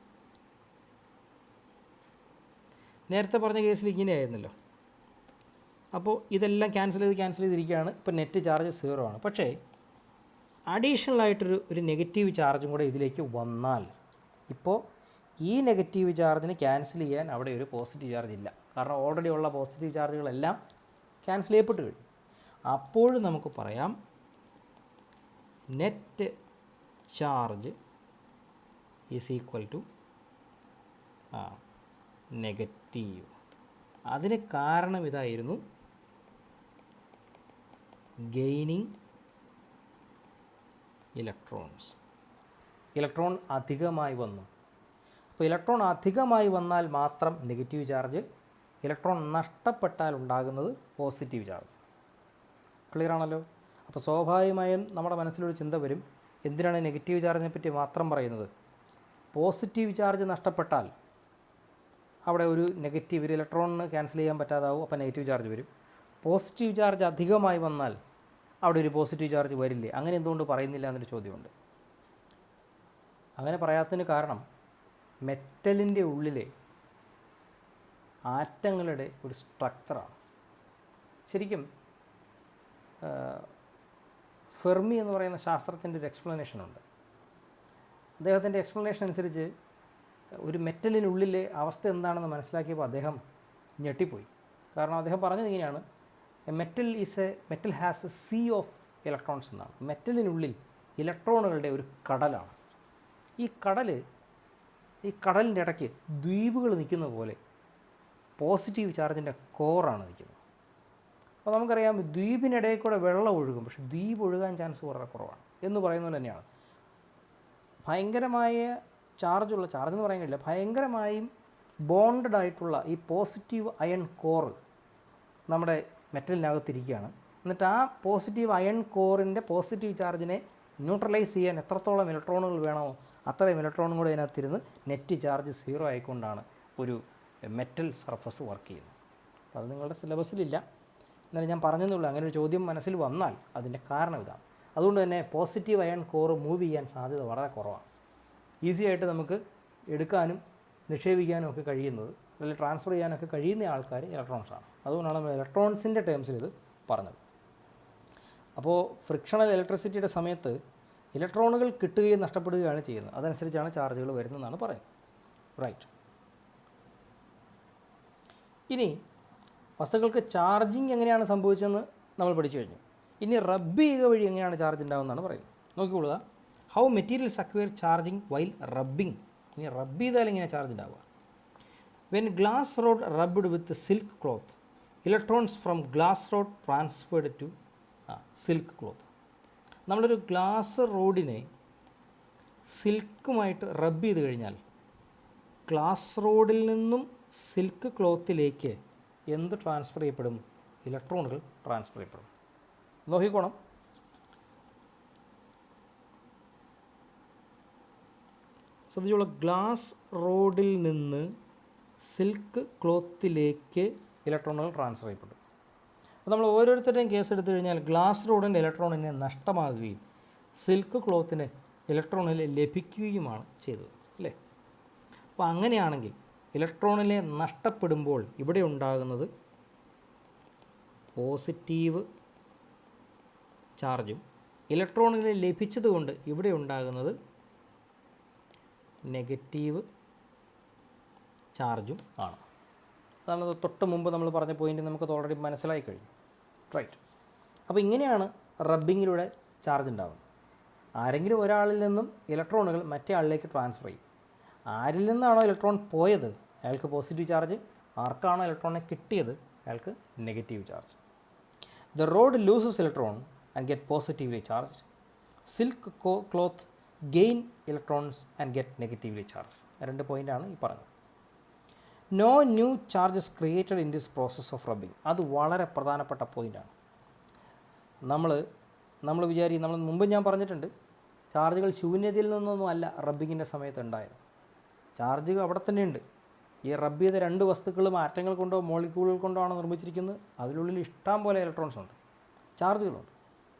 നേരത്തെ പറഞ്ഞ കേസിൽ ഇങ്ങനെയായിരുന്നല്ലോ. അപ്പോൾ ഇതെല്ലാം ക്യാൻസൽ ചെയ്തിരിക്കുകയാണ്. ഇപ്പോൾ നെറ്റ് ചാർജ് 0 ആണ്. പക്ഷേ അഡീഷണലായിട്ടൊരു നെഗറ്റീവ് ചാർജും കൂടെ ഇതിലേക്ക് വന്നാൽ ഇപ്പോൾ ഈ നെഗറ്റീവ് ചാർജിന് ക്യാൻസൽ ചെയ്യാൻ അവിടെ ഒരു പോസിറ്റീവ് ചാർജ് ഇല്ല. കാരണം ഓൾറെഡി ഉള്ള പോസിറ്റീവ് ചാർജുകളെല്ലാം ക്യാൻസൽ ചെയ്യപ്പെട്ട് കഴിഞ്ഞു. അപ്പോഴും നമുക്ക് പറയാം net charge is equal to negative. അതിന് കാരണം ഇതായിരുന്നു, ഗെയിനിങ് ഇലക്ട്രോൺസ്. ഇലക്ട്രോൺ അധികമായി വന്നു. അപ്പോൾ ഇലക്ട്രോൺ അധികമായി വന്നാൽ മാത്രം നെഗറ്റീവ് ചാർജ്, ഇലക്ട്രോൺ നഷ്ടപ്പെട്ടാൽ ഉണ്ടാകുന്നത് പോസിറ്റീവ് ചാർജ്. ക്ലിയർ ആണല്ലോ? അപ്പോൾ സ്വാഭാവികമായും നമ്മുടെ മനസ്സിലൊരു ചിന്ത വരും, എന്തിനാണ് നെഗറ്റീവ് ചാർജിനെ പറ്റി മാത്രം പറയുന്നത്? പോസിറ്റീവ് ചാർജ് നഷ്ടപ്പെട്ടാൽ അവിടെ ഒരു നെഗറ്റീവ് ഇലക്ട്രോണിന് ക്യാൻസൽ ചെയ്യാൻ പറ്റാതാവും, അപ്പോൾ നെഗറ്റീവ് ചാർജ് വരും. പോസിറ്റീവ് ചാർജ് അധികമായി വന്നാൽ അവിടെ ഒരു പോസിറ്റീവ് ചാർജ് വരില്ലേ? അങ്ങനെ എന്തുകൊണ്ട് പറയുന്നില്ല എന്നൊരു ചോദ്യമുണ്ട്. അങ്ങനെ പറയാത്തതിന് കാരണം മെറ്റലിൻ്റെ ഉള്ളിലെ ആറ്റങ്ങളുടെ ഒരു സ്ട്രക്ചറാണ്. ശരിക്കും ഫെർമി എന്ന് പറയുന്ന ശാസ്ത്രത്തിൻ്റെ ഒരു എക്സ്പ്ലനേഷനുണ്ട്. അദ്ദേഹത്തിൻ്റെ എക്സ്പ്ലനേഷൻ അനുസരിച്ച് ഒരു മെറ്റലിനുള്ളിലെ അവസ്ഥ എന്താണെന്ന് മനസ്സിലാക്കിയപ്പോൾ അദ്ദേഹം ഞെട്ടിപ്പോയി. കാരണം അദ്ദേഹം പറഞ്ഞത് ഇങ്ങനെയാണ്, metal has a sea of electrons എന്നാണ്. മെറ്റലിനുള്ളിൽ ഇലക്ട്രോണുകളുടെ ഒരു കടലാണ്. ഈ കടലിൻ്റെ ഇടയ്ക്ക് ദ്വീപുകൾ നിൽക്കുന്ന പോലെ പോസിറ്റീവ് ചാർജിൻ്റെ കോറാണ് നിൽക്കുന്നത്. അപ്പോൾ നമുക്കറിയാം ദ്വീപിനിടയിൽ കൂടെ വെള്ളം ഒഴുകും, പക്ഷേ ദ്വീപ് ഒഴുകാൻ ചാൻസ് വളരെ കുറവാണ് എന്ന് പറയുന്നത് പോലെ തന്നെയാണ്. ഭയങ്കരമായ ചാർജ് എന്ന് പറയാൻ കഴിയില്ല, ഭയങ്കരമായും ബോണ്ടഡ് ആയിട്ടുള്ള ഈ പോസിറ്റീവ് അയൺ കോർ നമ്മുടെ മെറ്റലിനകത്തിരിക്കുകയാണ്. എന്നിട്ട് ആ പോസിറ്റീവ് അയൺ കോറിൻ്റെ പോസിറ്റീവ് ചാർജിനെ ന്യൂട്രലൈസ് ചെയ്യാൻ എത്രത്തോളം ഇലക്ട്രോണുകൾ വേണമോ അത്രയും ഇലക്ട്രോണും കൂടെ അതിനകത്തിരുന്ന് നെറ്റ് ചാർജ് 0 ആയിക്കൊണ്ടാണ് ഒരു മെറ്റൽ സർഫസ് വർക്ക് ചെയ്യുന്നത്. അപ്പോൾ അത് നിങ്ങളുടെ സിലബസിലില്ല, എന്നാലും ഞാൻ പറഞ്ഞെന്നുള്ളൂ. അങ്ങനെ ഒരു ചോദ്യം മനസ്സിൽ വന്നാൽ അതിൻ്റെ കാരണം ഇതാണ്. അതുകൊണ്ട് തന്നെ പോസിറ്റീവ് അയൺ കോർ മൂവ് ചെയ്യാൻ സാധ്യത വളരെ കുറവാണ്. ഈസി ആയിട്ട് നമുക്ക് എടുക്കാനും നിക്ഷേപിക്കാനും ഒക്കെ കഴിയുന്നത്, അല്ലെങ്കിൽ ട്രാൻസ്ഫർ ചെയ്യാനൊക്കെ കഴിയുന്ന ആൾക്കാർ ഇലക്ട്രോൺസാണ്. അതുകൊണ്ടാണ് നമ്മൾ ഇലക്ട്രോൺസിൻ്റെ ടേംസിൽ ഇത് പറഞ്ഞത്. അപ്പോൾ ഫ്രിക്ഷണൽ ഇലക്ട്രിസിറ്റിയുടെ സമയത്ത് ഇലക്ട്രോണുകൾ കിട്ടുകയും നഷ്ടപ്പെടുകയാണ് ചെയ്യുന്നത്. അതനുസരിച്ചാണ് ചാർജുകൾ വരുന്നതെന്നാണ് പറയുന്നത്. റൈറ്റ്. ഇനി വസ്തുക്കൾക്ക് ചാർജിങ് എങ്ങനെയാണ് സംഭവിച്ചതെന്ന് നമ്മൾ പഠിച്ചു കഴിഞ്ഞു. ഇനി റബ്ബ് ചെയ്യുക വഴി എങ്ങനെയാണ് ചാർജ് ഉണ്ടാകുന്നതാണ് പറയുന്നത്. നോക്കിക്കൊള്ളുക. How materials acquire charging while rubbing. ഇനി റബ്ബ് ചെയ്താൽ എങ്ങനെ ചാർജ് ഉണ്ടാവുക? When glass rod rubbed with silk cloth, electrons from glass rod transferred to silk cloth. നമ്മളൊരു ഗ്ലാസ് റോഡിനെ സിൽക്കുമായിട്ട് റബ്ബ് ചെയ്ത് കഴിഞ്ഞാൽ ഗ്ലാസ് റോഡിൽ നിന്നും സിൽക്ക് ക്ലോത്തിലേക്ക് എന്ത് ട്രാൻസ്ഫർ ചെയ്യപ്പെടും? ഇലക്ട്രോണുകൾ ട്രാൻസ്ഫർ ചെയ്യപ്പെടും. നോക്കിക്കോണം. ശ്രദ്ധിച്ചോളൂ. ഗ്ലാസ് റോഡിൽ നിന്ന് സിൽക്ക് ക്ലോത്തിലേക്ക് ഇലക്ട്രോണുകൾ ട്രാൻസ്ഫർ ചെയ്യപ്പെടും. അപ്പോൾ നമ്മൾ ഓരോരുത്തരുടെയും കേസ് എടുത്തു കഴിഞ്ഞാൽ ഗ്ലാസ് റോഡിൻ്റെ ഇലക്ട്രോണിനെ നഷ്ടമാകുകയും സിൽക്ക് ക്ലോത്തിന് ഇലക്ട്രോണിൽ ലഭിക്കുകയുമാണ് ചെയ്തത്, അല്ലേ? അപ്പോൾ അങ്ങനെയാണെങ്കിൽ ഇലക്ട്രോണിനെ നഷ്ടപ്പെടുമ്പോൾ ഇവിടെ ഉണ്ടാകുന്നത് പോസിറ്റീവ് ചാർജും ഇലക്ട്രോണുകളെ ലഭിച്ചതുകൊണ്ട് ഇവിടെ ഉണ്ടാകുന്നത് നെഗറ്റീവ് ചാർജും ആണ്. അതാണ് തൊട്ട് മുമ്പ് നമ്മൾ പറഞ്ഞ പോയിൻ്റ് നമുക്കത് ഓൾറെഡി മനസ്സിലായി കഴിഞ്ഞു. റൈറ്റ്. അപ്പോൾ ഇങ്ങനെയാണ് റബ്ബിങ്ങിലൂടെ ചാർജ് ഉണ്ടാകുന്നത്. ആരെങ്കിലും ഒരാളിൽ നിന്നും ഇലക്ട്രോണുകൾ മറ്റേ ആളിലേക്ക് ട്രാൻസ്ഫർ ചെയ്യും. ആരിൽ നിന്നാണോ ഇലക്ട്രോൺ പോയത് അയാൾക്ക് പോസിറ്റീവ് ചാർജ്, ആർക്കാണോ ഇലക്ട്രോണിനെ കിട്ടിയത് അയാൾക്ക് negative charge. The rod loses electron and get positively charged. Silk cloth gain electrons and get negatively charge. രണ്ട് പോയിൻ്റാണ് ഈ പറഞ്ഞത്. No new charges created in this process of rubbing. അത് വളരെ പ്രധാനപ്പെട്ട പോയിൻ്റാണ്. നമ്മൾ വിചാരിക്കും, നമ്മൾ മുമ്പ് ഞാൻ പറഞ്ഞിട്ടുണ്ട്, ചാർജുകൾ ശൂന്യതയിൽ നിന്നൊന്നും അല്ല റബ്ബിങ്ങിൻ്റെ സമയത്ത് ഉണ്ടായത്. ചാർജ് അവിടെ തന്നെയുണ്ട്. ഈ റബ്ബ് ചെയ്ത രണ്ട് വസ്തുക്കളും ആറ്റങ്ങൾ കൊണ്ടോ മോളിക്യൂളുകൾ കൊണ്ടോ ആണ് നിർമ്മിച്ചിരിക്കുന്നത്. അതിനുള്ളിൽ ഇഷ്ടം പോലെ ഇലക്ട്രോൺസ് ഉണ്ട്, ചാർജുകളുണ്ട്.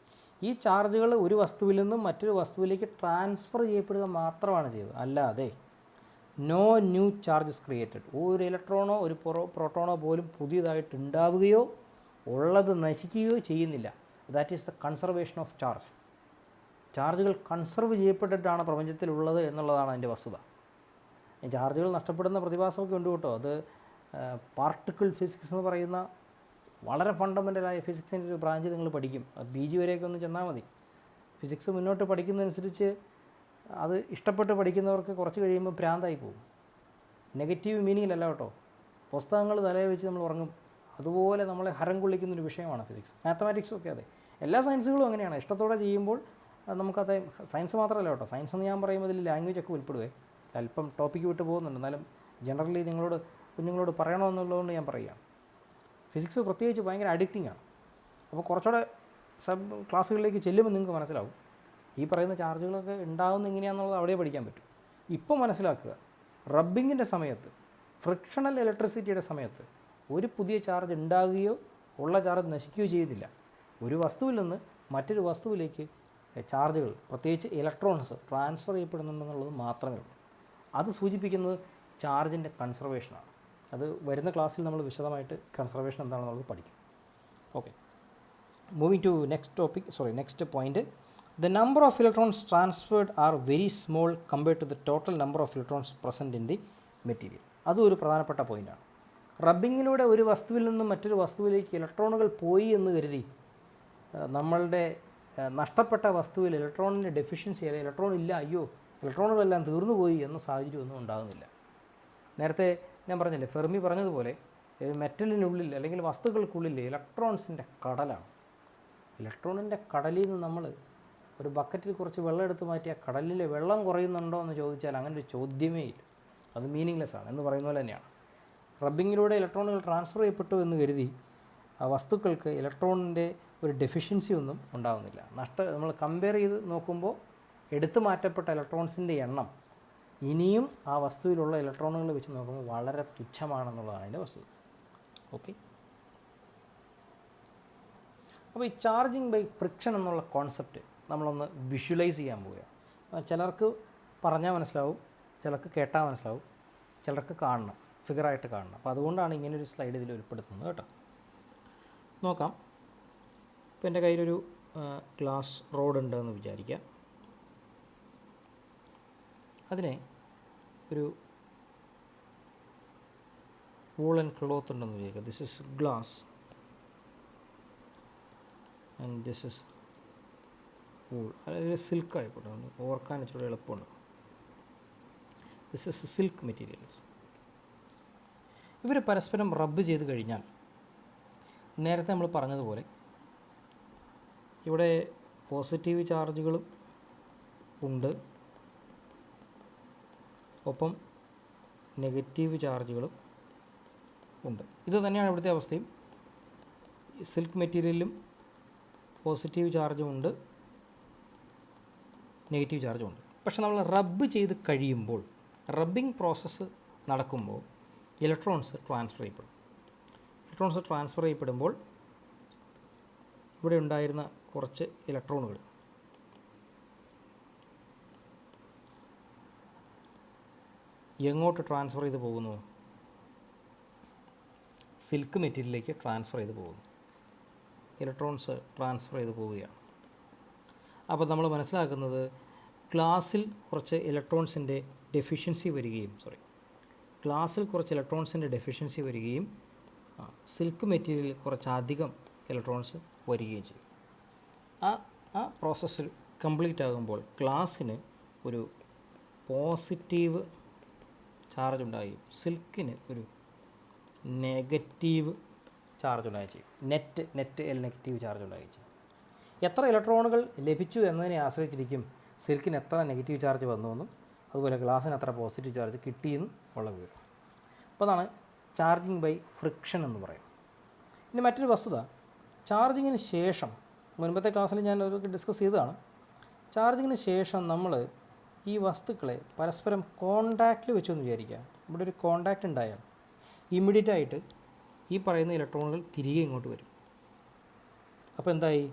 ഈ ചാർജുകൾ ഒരു വസ്തുവിൽ നിന്നും മറ്റൊരു വസ്തുവിലേക്ക് ട്രാൻസ്ഫർ ചെയ്യപ്പെടുക മാത്രമാണ് ചെയ്തത്. അല്ലാതെ നോ ന്യൂ ചാർജസ് ക്രിയേറ്റഡ്. ഒരു ഇലക്ട്രോണോ ഒരു പ്രോട്ടോണോ പോലും പുതിയതായിട്ട് ഉണ്ടാവുകയോ ഉള്ളത് നശിക്കുകയോ ചെയ്യുന്നില്ല. That is the conservation of charge. ചാർജുകൾ കൺസർവ് ചെയ്യപ്പെട്ടിട്ടാണ് പ്രപഞ്ചത്തിലുള്ളത് എന്നുള്ളതാണ് അതിൻ്റെ വസ്തുത. ചാർജുകൾ നഷ്ടപ്പെടുന്ന പ്രതിഭാസമൊക്കെ ഉണ്ട് കേട്ടോ. അത് പാർട്ടിക്കിൾ ഫിസിക്സ് എന്ന് പറയുന്ന വളരെ ഫണ്ടമെൻ്റലായ ഫിസിക്സിൻ്റെ ഒരു ബ്രാഞ്ച് നിങ്ങൾ പഠിക്കും. PG വരെയൊക്കെ ഒന്ന് ചെന്നാൽ മതി. ഫിസിക്സ് മുന്നോട്ട് പഠിക്കുന്നതനുസരിച്ച് അത് ഇഷ്ടപ്പെട്ട് പഠിക്കുന്നവർക്ക് കുറച്ച് കഴിയുമ്പോൾ ഭ്രാന്തായി പോകും. നെഗറ്റീവ് മീനിങ്ങിലല്ല കേട്ടോ. പുസ്തകങ്ങൾ തലയിൽ വെച്ച് നമ്മൾ ഉറങ്ങും. അതുപോലെ നമ്മളെ ഹരം കൊള്ളിക്കുന്നൊരു വിഷയമാണ് ഫിസിക്സ്. മാത്തമാറ്റിക്സും ഒക്കെ അതെ. എല്ലാ സയൻസുകളും അങ്ങനെയാണ്. ഇഷ്ടത്തോടെ ചെയ്യുമ്പോൾ നമുക്കത് സയൻസ് മാത്രമല്ല കേട്ടോ. സയൻസ് എന്ന് ഞാൻ പറയുമ്പോൾ ഇതിൽ ലാംഗ്വേജ് ഒക്കെ ഉൾപ്പെടുവേ. അല്പം ടോപ്പിക്ക് വിട്ട് പോകുന്നുണ്ട്, എന്നാലും ജനറലി കുഞ്ഞുങ്ങളോട് പറയണമെന്നുള്ളതുകൊണ്ട് ഞാൻ പറയുകയാണ്. ഫിസിക്സ് പ്രത്യേകിച്ച് ഭയങ്കര അഡിക്റ്റിംഗ് ആണ്. അപ്പോൾ കുറച്ചുകൂടെ ക്ലാസ്സുകളിലേക്ക് ചെല്ലുമ്പോൾ നിങ്ങൾക്ക് മനസ്സിലാവും ഈ പറയുന്ന ചാർജുകളൊക്കെ ഉണ്ടാകുന്ന എങ്ങനെയാണെന്നുള്ളത് അവിടെ പഠിക്കാൻ പറ്റും. ഇപ്പോൾ മനസ്സിലാക്കുക, റബ്ബിങ്ങിൻ്റെ സമയത്ത്, ഫ്രിക്ഷണൽ ഇലക്ട്രിസിറ്റിയുടെ സമയത്ത് ഒരു പുതിയ ചാർജ് ഉണ്ടാകുകയോ ഉള്ള ചാർജ് നശിക്കുകയോ ചെയ്യുന്നില്ല. ഒരു വസ്തുവിൽ നിന്ന് മറ്റൊരു വസ്തുവിലേക്ക് ചാർജുകൾ, പ്രത്യേകിച്ച് ഇലക്ട്രോൺസ് ട്രാൻസ്ഫർ ചെയ്യപ്പെടുന്നുണ്ടെന്നുള്ളത് മാത്രമേ ഉള്ളൂ. അത് സൂചിപ്പിക്കുന്നത് ചാർജിൻ്റെ കൺസർവേഷനാണ്. അത് വരുന്ന ക്ലാസ്സിൽ നമ്മൾ വിശദമായിട്ട് കൺസർവേഷൻ എന്താണെന്നുള്ളത് പഠിക്കും. Okay, moving to next point. The number of electrons transferred are very small compared to the total number of electrons present in the material. അതും ഒരു പ്രധാനപ്പെട്ട പോയിൻ്റാണ്. റബ്ബിങ്ങിലൂടെ ഒരു വസ്തുവിൽ നിന്നും മറ്റൊരു വസ്തുവിലേക്ക് ഇലക്ട്രോണുകൾ പോയി എന്ന് കരുതി നമ്മളുടെ നഷ്ടപ്പെട്ട വസ്തുവിൽ ഇലക്ട്രോണിൻ്റെ ഡെഫിഷ്യൻസി അല്ലെങ്കിൽ ഇലക്ട്രോൺ ഇല്ല, അയ്യോ ഇലക്ട്രോണുകളെല്ലാം തീർന്നു പോയി എന്ന സാഹചര്യമൊന്നും ഉണ്ടാകുന്നില്ല. നേരത്തെ ഞാൻ പറഞ്ഞില്ലേ, ഫെർമി പറഞ്ഞതുപോലെ മെറ്റലിനുള്ളിൽ അല്ലെങ്കിൽ വസ്തുക്കൾക്കുള്ളിൽ ഇലക്ട്രോൺസിൻ്റെ കടലാണ്. ഇലക്ട്രോണിൻ്റെ കടലിൽ നിന്ന് നമ്മൾ ഒരു ബക്കറ്റിൽ കുറച്ച് വെള്ളം എടുത്ത് മാറ്റി ആ കടലിലെ വെള്ളം കുറയുന്നുണ്ടോ എന്ന് ചോദിച്ചാൽ അങ്ങനെ ഒരു ചോദ്യമേ ഇല്ല. അത് മീനിങ്ലെസ് ആണ് എന്ന് പറയുന്ന പോലെ തന്നെയാണ്. റബ്ബിങ്ങിലൂടെ ഇലക്ട്രോണുകൾ ട്രാൻസ്ഫർ ചെയ്യപ്പെട്ടു എന്ന് കരുതി ആ വസ്തുക്കൾക്ക് ഇലക്ട്രോണിൻ്റെ ഒരു ഡെഫിഷ്യൻസി ഒന്നും ഉണ്ടാകുന്നില്ല. നമ്മൾ കമ്പയർ ചെയ്ത് നോക്കുമ്പോൾ എടുത്തു മാറ്റപ്പെട്ട ഇലക്ട്രോൺസിൻ്റെ എണ്ണം ഇനിയും ആ വസ്തുവിലുള്ള ഇലക്ട്രോണുകൾ വെച്ച് നോക്കുമ്പോൾ വളരെ തുച്ഛമാണെന്നുള്ളതാണ് അതിൻ്റെ വസ്തുത. ഓക്കെ, അപ്പോൾ ഈ ചാർജിങ് ബൈ ഫ്രിക്ഷൻ എന്നുള്ള കോൺസെപ്റ്റ് നമ്മളൊന്ന് വിഷ്വലൈസ് ചെയ്യാൻ പോവുകയാണ്. ചിലർക്ക് പറഞ്ഞാൽ മനസ്സിലാവും, ചിലർക്ക് കേട്ടാൽ മനസ്സിലാവും, ചിലർക്ക് കാണണം, ഫിഗറായിട്ട് കാണണം. അപ്പോൾ അതുകൊണ്ടാണ് ഇങ്ങനൊരു സ്ലൈഡ് ഇതിൽ ഉൾപ്പെടുത്തുന്നത് കേട്ടോ. നോക്കാം. ഇപ്പോൾ എൻ്റെ കയ്യിലൊരു ഗ്ലാസ് റോഡ് ഉണ്ടെന്ന് വിചാരിക്കാം. അതിനെ ഒരു വൂളൻ ക്ലോത്ത് ഉണ്ടെന്ന് വിചാരിക്കുക. This is glass and this is wool. അതായത് സിൽക്ക് ആയിക്കോട്ടെ, ഓർക്കാൻ ഇച്ചിരി എളുപ്പമുണ്ട്. This is silk materials. ഇവർ പരസ്പരം റബ്ബ് ചെയ്ത് കഴിഞ്ഞാൽ നേരത്തെ നമ്മൾ പറഞ്ഞതുപോലെ ഇവിടെ പോസിറ്റീവ് ചാർജുകളും ഉണ്ട്, ഒപ്പം നെഗറ്റീവ് ചാർജുകളും ഉണ്ട്. ഇത് തന്നെയാണ് ഇവിടുത്തെ അവസ്ഥയും. സിൽക്ക് മെറ്റീരിയലിലും പോസിറ്റീവ് ചാർജും ഉണ്ട്, നെഗറ്റീവ് ചാർജും ഉണ്ട്. പക്ഷെ നമ്മൾ റബ്ബ് ചെയ്ത് കഴിയുമ്പോൾ, റബ്ബിംഗ് പ്രോസസ്സ് നടക്കുമ്പോൾ ഇലക്ട്രോൺസ് ട്രാൻസ്ഫർ ചെയ്യപ്പെടും. ഇലക്ട്രോൺസ് ട്രാൻസ്ഫർ ചെയ്യപ്പെടുമ്പോൾ ഇവിടെ ഉണ്ടായിരുന്ന കുറച്ച് ഇലക്ട്രോണുകൾ എങ്ങോട്ട് ട്രാൻസ്ഫർ ചെയ്ത് പോകുന്നു? സിൽക്ക് മെറ്റീരിയലിലേക്ക് ട്രാൻസ്ഫർ ചെയ്ത് പോകുന്നു. ഇലക്ട്രോൺസ് ട്രാൻസ്ഫർ ചെയ്ത് പോവുകയാണ്. അപ്പോൾ നമ്മൾ മനസ്സിലാക്കുന്നത് ഗ്ലാസിൽ കുറച്ച് ഇലക്ട്രോൺസിൻ്റെ ഡെഫിഷ്യൻസി വരികയും സിൽക്ക് മെറ്റീരിയലിൽ കുറച്ചധികം ഇലക്ട്രോൺസ് വരികയും ചെയ്യും. ആ പ്രോസസ്സിൽ കംപ്ലീറ്റ് ആകുമ്പോൾ ഗ്ലാസ്സിന് ഒരു പോസിറ്റീവ് ചാർജ് ഉണ്ടാകുകയും സിൽക്കിന് ഒരു നെഗറ്റീവ് ചാർജ് ഉണ്ടാകുകയും ചെയ്യും. നെറ്റ് നെഗറ്റീവ് ചാർജ് ഉണ്ടാകുകയും ചെയ്യും. എത്ര ഇലക്ട്രോണുകൾ ലഭിച്ചു എന്നതിനെ ആശ്രയിച്ചിരിക്കും സിൽക്കിന് എത്ര നെഗറ്റീവ് ചാർജ് വന്നുവെന്നും അതുപോലെ ഗ്ലാസ്സിന് എത്ര പോസിറ്റീവ് ചാർജ് കിട്ടിയെന്നും ഉള്ള വിവരം. അപ്പോൾ അതാണ് ചാർജിങ് ബൈ ഫ്രിക്ഷൻ എന്ന് പറയും. ഇനി മറ്റൊരു വസ്തുത, ചാർജിങ്ങിന് ശേഷം, മുൻപത്തെ ക്ലാസ്സിൽ ഞാൻ ഒരു ഡിസ്കസ് ചെയ്തതാണ്, ചാർജിങ്ങിന് ശേഷം നമ്മൾ ഈ വസ്തുക്കളെ പരസ്പരം കോണ്ടാക്റ്റിൽ വെച്ചെന്ന് വിചാരിക്കുക. ഇവിടെ ഒരു കോണ്ടാക്റ്റ് ഉണ്ടായാൽ ഇമ്മീഡിയറ്റ് ആയിട്ട് ഈ പറയുന്ന ഇലക്ട്രോണുകൾ തിരികെ ഇങ്ങോട്ട് വരും. അപ്പോൾ എന്തായി?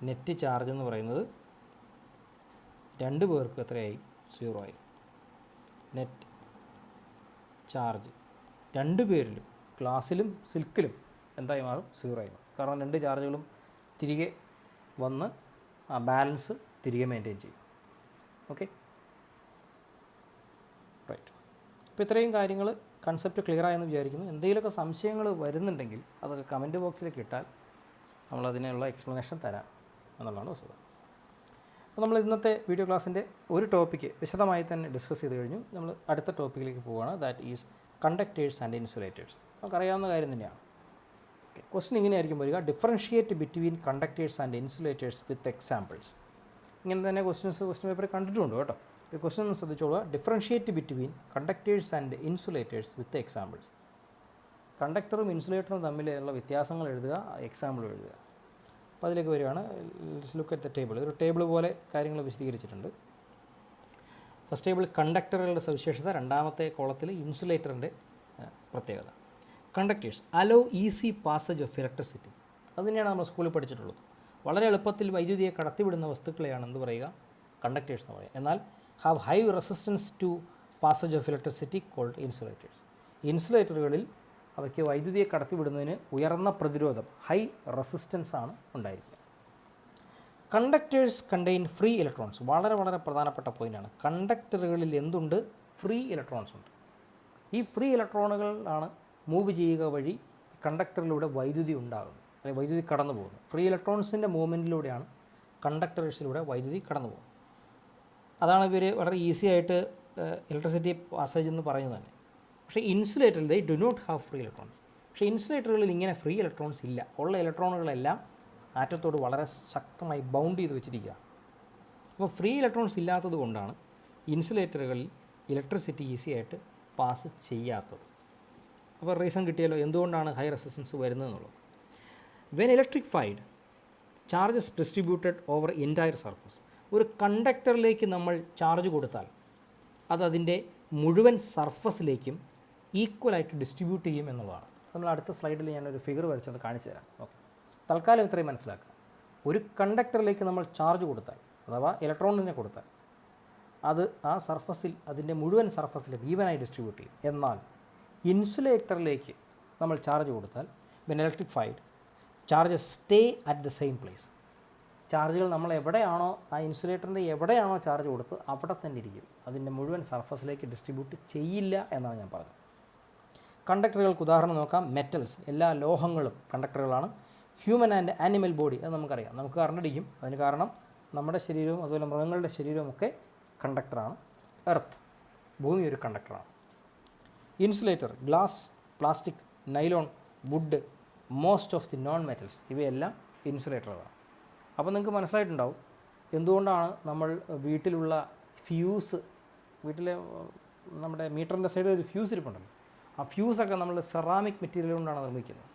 നെറ്റ് ചാർജ് എന്ന് പറയുന്നത് രണ്ട് പേർക്ക് എത്രയായി? 0 ആയി. നെറ്റ് ചാർജ് രണ്ട് പേരിലും, ഗ്ലാസ്സിലും സിൽക്കിലും എന്തായി മാറും? 0 ആയി മാറും. കാരണം രണ്ട് ചാർജുകളും തിരികെ വന്ന് ആ ബാലൻസ് തിരികെ മെയിൻറ്റെയിൻ ചെയ്യും. Okay, right. അപ്പോൾ ഇത്രയും കാര്യങ്ങൾ കൺസെപ്റ്റ് ക്ലിയർ ആയെന്ന് വിചാരിക്കുന്നു. എന്തെങ്കിലുമൊക്കെ സംശയങ്ങൾ വരുന്നുണ്ടെങ്കിൽ അതൊക്കെ കമൻറ്റ് ബോക്സിലേക്ക് ഇട്ടാൽ നമ്മളതിനുള്ള എക്സ്പ്ലനേഷൻ തരാം എന്നുള്ളതാണ് വസ്തുത. അപ്പോൾ നമ്മൾ ഇന്നത്തെ വീഡിയോ ക്ലാസ്സിൻ്റെ ഒരു ടോപ്പിക്ക് വിശദമായി തന്നെ ഡിസ്കസ് ചെയ്ത് കഴിഞ്ഞു. നമ്മൾ അടുത്ത ടോപ്പിക്കിലേക്ക് പോവുകയാണ്. That is conductors and insulators. നമുക്കറിയാവുന്ന കാര്യം തന്നെയാണ്. ക്വസ്റ്റ്യൻ ഇങ്ങനെയായിരിക്കും വരിക: differentiate between conductors and insulators with examples. ഇങ്ങനെ തന്നെ ക്വസ്റ്റ്യൻ പേപ്പറിൽ കണ്ടിട്ടുണ്ട് കേട്ടോ. ഈ ക്വസ്റ്റ്യൻ ഒന്ന് ശ്രദ്ധിച്ചോളുക. Differentiate between conductors and insulators with examples. കണ്ടക്ടറും ഇൻസുലേറ്ററും തമ്മിലുള്ള വ്യത്യാസങ്ങൾ എഴുതുക, എക്സാമ്പിൾ എഴുതുക. അപ്പോൾ അതിലേക്ക് വരികയാണ്. Let's look at the table. ഒരു ടേബിൾ പോലെ കാര്യങ്ങൾ വിശദീകരിച്ചിട്ടുണ്ട്. ഫസ്റ്റ് ടേബിൾ കണ്ടക്ടറുകളുടെ സവിശേഷത, രണ്ടാമത്തെ കോളത്തിൽ ഇൻസുലേറ്ററിൻ്റെ പ്രത്യേകത. Conductors hello easy passage of electricity. അത് തന്നെയാണ് നമ്മൾ സ്കൂളിൽ പഠിച്ചിട്ടുള്ളത്. വളരെ എളുപ്പത്തിൽ വൈദ്യുതിയെ കടത്തിവിടുന്ന വസ്തുക്കളെയാണ് എന്ത് പറയുക? കണ്ടക്ടേഴ്സ് എന്ന് പറയുക. എന്നാൽ have high resistance to passage of electricity called insulators. ഇൻസുലേറ്ററുകളിൽ അവയ്ക്ക് വൈദ്യുതിയെ കടത്തിവിടുന്നതിന് ഉയർന്ന പ്രതിരോധം, ഹൈ റെസിസ്റ്റൻസ് ആണ് ഉണ്ടായിരിക്കുക. Conductors contain free electrons. വളരെ വളരെ പ്രധാനപ്പെട്ട പോയിൻ്റാണ്. കണ്ടക്ടറുകളിൽ എന്തുണ്ട്? ഫ്രീ ഇലക്ട്രോൺസ് ഉണ്ട്. ഈ ഫ്രീ ഇലക്ട്രോണുകളാണ് മൂവ് ചെയ്യുക വഴി കണ്ടക്ടറിലൂടെ വൈദ്യുതി ഉണ്ടാകുന്നത്, അല്ലെങ്കിൽ വൈദ്യുതി കടന്നു പോകുന്നത്. ഫ്രീ ഇലക്ട്രോൺസിൻ്റെ മൂവ്മെൻറ്റിലൂടെയാണ് കണ്ടക്ടേഴ്സിലൂടെ വൈദ്യുതി കടന്നു പോകുന്നത്. അതാണ് ഇവർ വളരെ ഈസി ആയിട്ട് ഇലക്ട്രിസിറ്റി പാസേജ് എന്ന് പറയുന്നത് തന്നെ. പക്ഷേ ഇൻസുലേറ്ററിൽ they do not have free electrons. പക്ഷേ ഇൻസുലേറ്ററുകളിൽ ഇങ്ങനെ ഫ്രീ ഇലക്ട്രോൺസ് ഇല്ല. ഉള്ള ഇലക്ട്രോണുകളെല്ലാം ആറ്റത്തോട് വളരെ ശക്തമായി ബൗണ്ട് ചെയ്ത് വെച്ചിരിക്കുക. അപ്പോൾ ഫ്രീ ഇലക്ട്രോൺസ് ഇല്ലാത്തത് കൊണ്ടാണ് ഇൻസുലേറ്ററുകളിൽ ഇലക്ട്രിസിറ്റി ഈസി ആയിട്ട് പാസ് ചെയ്യാത്തത്. അപ്പോൾ റീസൺ കിട്ടിയല്ലോ എന്തുകൊണ്ടാണ് ഹൈ റെസിസ്റ്റൻസ് വരുന്നതെന്നുള്ളത്. When electrified charges distributed over entire surface. ഒരു കണ്ടക്ടറിലേക്ക് നമ്മൾ ചാർജ് കൊടുത്താൽ അത് അതിൻ്റെ മുഴുവൻ സർഫസിലേക്കും ഈക്വലായിട്ട് ഡിസ്ട്രിബ്യൂട്ട് ചെയ്യും എന്നുള്ളതാണ്. നമ്മൾ അടുത്ത സ്ലൈഡിൽ ഞാനൊരു ഫിഗർ വരച്ചത് കാണിച്ചു തരാം. ഓക്കെ, തൽക്കാലം ഇത്രയും മനസ്സിലാക്കുക. ഒരു കണ്ടക്ടറിലേക്ക് നമ്മൾ ചാർജ് കൊടുത്താൽ, അഥവാ ഇലക്ട്രോണിനെ കൊടുത്താൽ, അത് ആ സർഫസിൽ അതിൻ്റെ മുഴുവൻ സർഫസിലും ഈവനായി ഡിസ്ട്രിബ്യൂട്ട് ചെയ്യും. എന്നാൽ ഇൻസുലേറ്ററിലേക്ക് നമ്മൾ ചാർജ് കൊടുത്താൽ, when electrified charges stay at the same place. ചാർജുകൾ നമ്മൾ എവിടെയാണോ, ആ ഇൻസുലേറ്ററിൻ്റെ എവിടെയാണോ ചാർജ് കൊടുത്ത് അവിടെ തന്നെ ഇരിക്കും. അതിൻ്റെ മുഴുവൻ സർഫസിലേക്ക് ഡിസ്ട്രിബ്യൂട്ട് ചെയ്യില്ല എന്നാണ് ഞാൻ പറഞ്ഞത്. കണ്ടക്ടറുകൾക്ക് ഉദാഹരണം നോക്കാം. മെറ്റൽസ്, എല്ലാ ലോഹങ്ങളും കണ്ടക്ടറുകളാണ്. ഹ്യൂമൻ ആൻഡ് ആനിമൽ ബോഡി, അത് നമുക്കറിയാം. നമുക്ക് കറണ്ടടിക്കും. അതിന് കാരണം നമ്മുടെ ശരീരവും അതുപോലെ മൃഗങ്ങളുടെ ശരീരവും ഒക്കെ കണ്ടക്ടറാണ്. എർത്ത്, ഭൂമി ഒരു കണ്ടക്ടറാണ്. Insulator, glass, plastic, nylon, wood, most of the non metals, ഇവയെല്ലാം ഇൻസുലേറ്ററുകളാണ്. അപ്പോൾ നിങ്ങൾക്ക് മനസ്സിലായിട്ടുണ്ടാവും എന്തുകൊണ്ടാണ് നമ്മൾ വീട്ടിലുള്ള ഫ്യൂസ്, വീട്ടിലെ നമ്മുടെ മീറ്ററിൻ്റെ സൈഡിൽ ഒരു ഫ്യൂസ് ഇരിപ്പുണ്ടല്ലോ, ആ ഫ്യൂസൊക്കെ നമ്മൾ സെറാമിക് മെറ്റീരിയൽ കൊണ്ടാണ് നിർമ്മിക്കുന്നത്.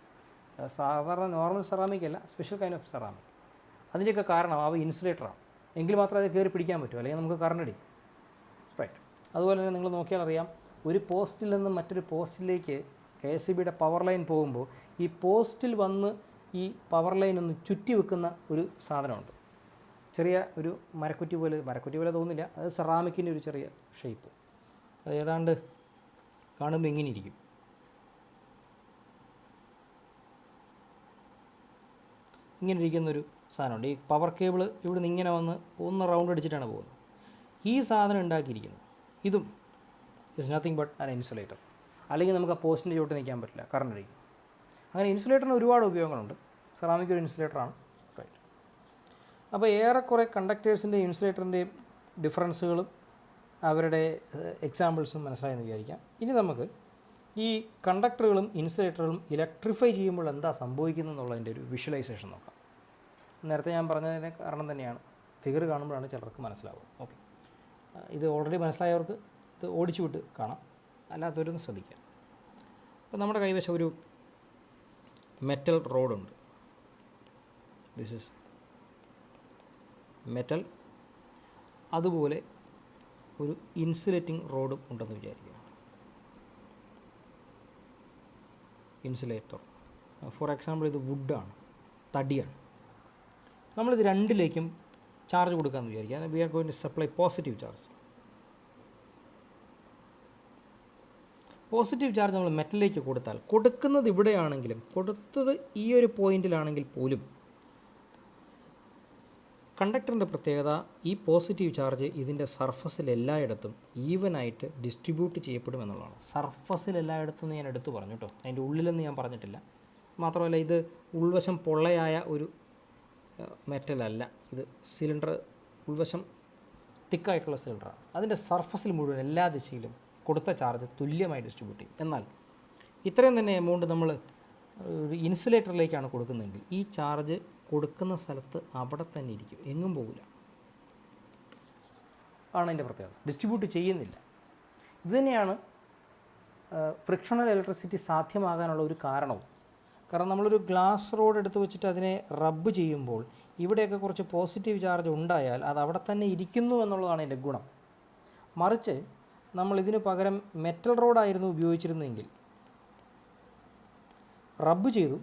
സാധാരണ നോർമൽ സെറാമിക് അല്ല, സ്പെഷ്യൽ കൈൻഡ് ഓഫ് സെറാമിക്. അതിൻ്റെയൊക്കെ കാരണം അവ ഇൻസുലേറ്ററാണ്. എങ്കിൽ മാത്രമേ അത് കയറി പിടിക്കാൻ പറ്റൂ, അല്ലെങ്കിൽ നമുക്ക് കറണ്ട് അടിക്കും. റൈറ്റ്. അതുപോലെ തന്നെ നിങ്ങൾ നോക്കിയാൽ അറിയാം, ഒരു പോസ്റ്റിൽ നിന്ന് മറ്റൊരു പോസ്റ്റിലേക്ക് KSEBയുടെ പവർ ലൈൻ പോകുമ്പോൾ ഈ പോസ്റ്റിൽ വന്ന് ഈ പവർ ലൈൻ ഒന്ന് ചുറ്റി വെക്കുന്ന ഒരു സാധനമുണ്ട്. ചെറിയ ഒരു മരക്കുറ്റി പോലെ തോന്നില്ല, അത് സെറാമിക്കിൻ്റെ ഒരു ചെറിയ ഷേപ്പ്. അത് ഏതാണ്ട് കാണുമ്പോൾ ഇങ്ങനെ ഇരിക്കും. ഇങ്ങനെ ഇരിക്കുന്നൊരു സാധനമുണ്ട്. ഈ പവർ കേബിൾ ഇവിടെ നിന്ന് ഇങ്ങനെ വന്ന് ഒന്ന് റൗണ്ട് അടിച്ചിട്ടാണ് പോകുന്നത്. ഈ സാധനം ഉണ്ടാക്കിയിരിക്കുന്നത് ഇതും is nothing but an insulator. അല്ലെങ്കിൽ നമുക്ക് ആ പോസ്റ്റിൻ്റെ ചുവട്ട് നിൽക്കാൻ പറ്റില്ല, കറണ്ട് അടിക്കും. അങ്ങനെ ഇൻസുലേറ്ററിന് ഒരുപാട് ഉപയോഗങ്ങളുണ്ട്. സെറാമിക് ഒരു ഇൻസുലേറ്ററാണ്. റൈറ്റ്. അപ്പോൾ ഏറെക്കുറെ കണ്ടക്ടേഴ്സിൻ്റെയും ഇൻസുലേറ്ററിൻ്റെയും ഡിഫറൻസുകളും അവരുടെ എക്സാമ്പിൾസും മനസ്സിലായെന്ന് വിചാരിക്കാം. ഇനി നമുക്ക് ഈ കണ്ടക്ടറുകളും ഇൻസുലേറ്ററുകളും ഇലക്ട്രിഫൈ ചെയ്യുമ്പോൾ എന്താ സംഭവിക്കുന്നത് എന്നുള്ളതിൻ്റെ ഒരു വിഷ്വലൈസേഷൻ നോക്കാം. നേരത്തെ ഞാൻ പറഞ്ഞതിന് കാരണം തന്നെയാണ്, ഫിഗർ കാണുമ്പോഴാണ് ചിലർക്ക് മനസ്സിലാവുക. ഓക്കെ, ഇത് ഓൾറെഡി മനസ്സിലായവർക്ക് ഇത് ഓടിച്ചു വിട്ട് കാണാം, അല്ലാത്തവരൊന്ന് ശ്രദ്ധിക്കാം. അപ്പോൾ നമ്മുടെ കൈവശം ഒരു മെറ്റൽ റോഡുണ്ട്. This is metal. അതുപോലെ ഒരു ഇൻസുലേറ്റിംഗ് റോഡും ഉണ്ടെന്ന് വിചാരിക്കുക. ഇൻസുലേറ്റർ ഫോർ എക്സാമ്പിൾ ഇത് വുഡാണ്, തടിയാണ്. നമ്മളിത് രണ്ടിലേക്കും ചാർജ് കൊടുക്കാമെന്ന് വിചാരിക്കുക. We are going to supply positive charge. Positive charge നമ്മൾ മെറ്റലിലേക്ക് കൊടുത്താൽ, കൊടുക്കുന്നത് ഇവിടെയാണെങ്കിലും കൊടുത്തത് ഈ ഒരു പോയിന്റിലാണെങ്കിൽ പോലും കണ്ടക്ടറിൻ്റെ പ്രത്യേകത ഈ പോസിറ്റീവ് ചാർജ് ഇതിൻ്റെ സർഫസിൽ എല്ലായിടത്തും ഈവനായിട്ട് ഡിസ്ട്രിബ്യൂട്ട് ചെയ്യപ്പെടുമെന്നുള്ളതാണ്. സർഫസിൽ എല്ലായിടത്തും ഞാൻ എടുത്തു പറഞ്ഞു കേട്ടോ, അതിൻ്റെ ഉള്ളിലെന്ന് ഞാൻ പറഞ്ഞിട്ടില്ല. മാത്രമല്ല ഇത് ഉൾവശം പൊള്ളയായ ഒരു മെറ്റലല്ല, ഇത് സിലിണ്ടർ ഉൾവശം തിക്കായിട്ടുള്ള സിലിണ്ടറാണ്. അതിൻ്റെ സർഫസിൽ മുഴുവൻ എല്ലാ ദിശയിലും കൊടുത്ത ചാർജ് തുല്യമായി ഡിസ്ട്രിബ്യൂട്ട് ചെയ്യും. എന്നാൽ ഇത്രയും തന്നെ എമൗണ്ട് നമ്മൾ ഒരു ഇൻസുലേറ്ററിലേക്കാണ് കൊടുക്കുന്നതെങ്കിൽ ഈ ചാർജ് കൊടുക്കുന്ന സ്ഥലത്ത് അവിടെ തന്നെ ഇരിക്കും, എങ്ങും പോകില്ല. ആണ് അതിൻ്റെ പ്രത്യേകത. ഡിസ്ട്രിബ്യൂട്ട് ചെയ്യുന്നില്ല. ഇതുതന്നെയാണ് ഫ്രിക്ഷണൽ ഇലക്ട്രിസിറ്റി സാധ്യമാകാനുള്ള ഒരു കാരണവും. കാരണം നമ്മളൊരു ഗ്ലാസ് റോഡ് എടുത്ത് വെച്ചിട്ട് അതിനെ റബ്ബ് ചെയ്യുമ്പോൾ ഇവിടെയൊക്കെ കുറച്ച് പോസിറ്റീവ് ചാർജ് ഉണ്ടായാൽ അത് അവിടെ തന്നെ ഇരിക്കുന്നു എന്നുള്ളതാണ് അതിൻ്റെ ഗുണം. മറിച്ച് നമ്മൾ ഇതിന് പകരം മെറ്റൽ റോഡായിരുന്നു ഉപയോഗിച്ചിരുന്നെങ്കിൽ റബ്ബ് ചെയ്തു,